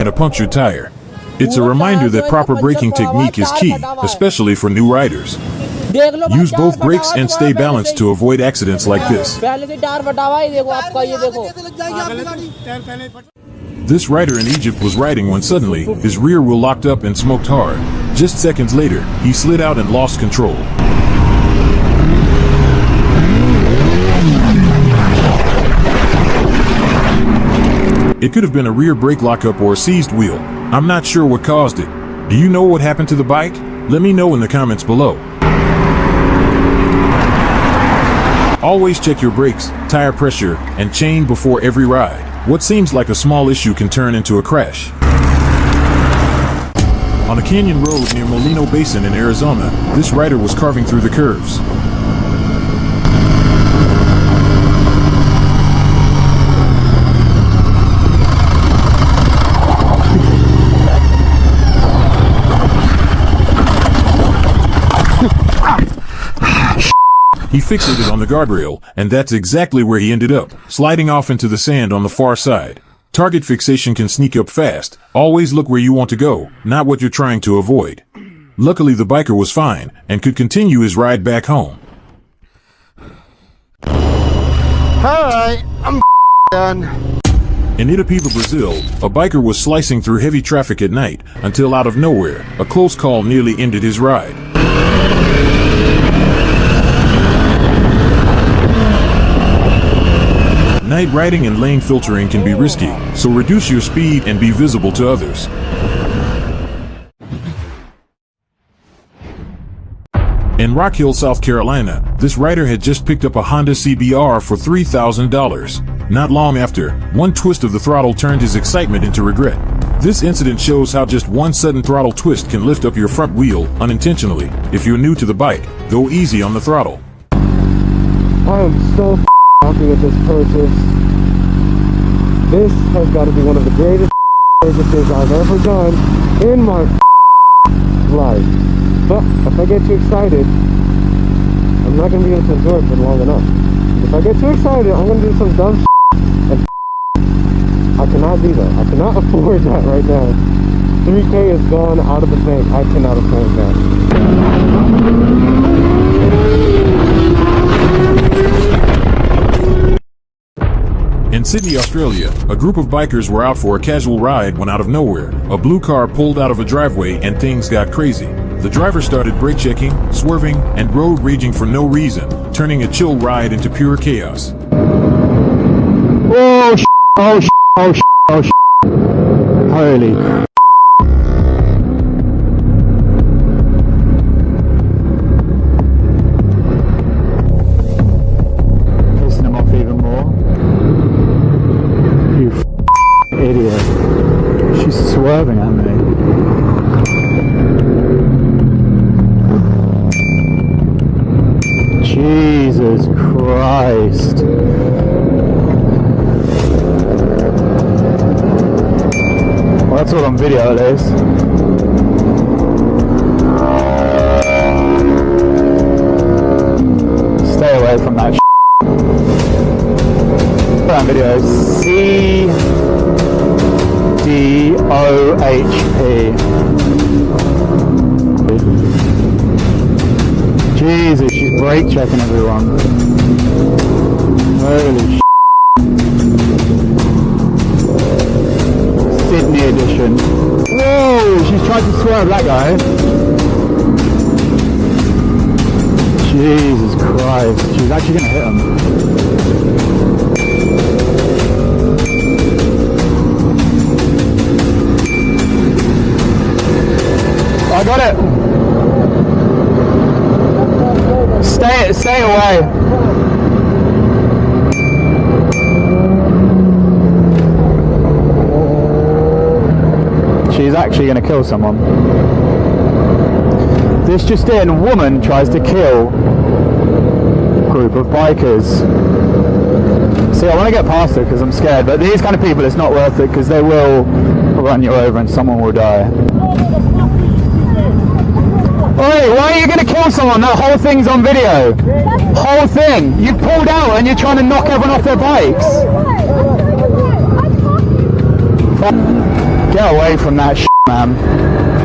and a punctured tire. It's a reminder that proper braking technique is key, especially for new riders. Use both brakes and stay balanced to avoid accidents like this. This rider in Egypt was riding when suddenly, his rear wheel locked up and smoked hard. Just seconds later, he slid out and lost control. It could have been a rear brake lockup or a seized wheel. I'm not sure what caused it. Do you know what happened to the bike? Let me know in the comments below. Always check your brakes, tire pressure, and chain before every ride. What seems like a small issue can turn into a crash. On a canyon road near Molino Basin in Arizona, this rider was carving through the curves. He fixated on the guardrail, and that's exactly where he ended up, sliding off into the sand on the far side. Target fixation can sneak up fast. Always look where you want to go, not what you're trying to avoid. Luckily, the biker was fine, and could continue his ride back home. Alright, I'm done. In Itapeva, Brazil, a biker was slicing through heavy traffic at night, until out of nowhere, a close call nearly ended his ride. Night riding and lane filtering can be risky, so reduce your speed and be visible to others. In Rock Hill, South Carolina, this rider had just picked up a Honda CBR for $3,000. Not long after, one twist of the throttle turned his excitement into regret. This incident shows how just one sudden throttle twist can lift up your front wheel unintentionally. If you're new to the bike, go easy on the throttle. I am so happy with this purchase. This has got to be one of the greatest purchases I've ever done in my life. But if I get too excited, I'm not going to be able to enjoy it for long enough. If I get too excited, I'm going to do some dumb and I cannot do that. I cannot afford that right now. 3K is gone out of the bank. I cannot afford that. In Sydney, Australia, a group of bikers were out for a casual ride when out of nowhere, a blue car pulled out of a driveway and things got crazy. The driver started brake checking, swerving, and road raging for no reason, turning a chill ride into pure chaos. Oh, oh, oh, oh, holy. Pissing him off even more. You idiot. She's swerving at me. Jesus Christ. Well, that's all on video at least. Stay away from that put on video. CDOHP. Jesus, she's brake checking everyone. Holy sh**. Sydney edition. Whoa, she's tried to swerve that guy. Jesus Christ, she's actually going to hit him. I got it. Stay away. She's actually going to kill someone. This just in, woman tries to kill a group of bikers. See, I want to get past her because I'm scared, but these kind of people, it's not worth it because they will run you over and someone will die. Oi, why are you going to kill someone? That whole thing's on video. Whole thing. You pulled out and you're trying to knock everyone off their bikes. Get away from that shit, man.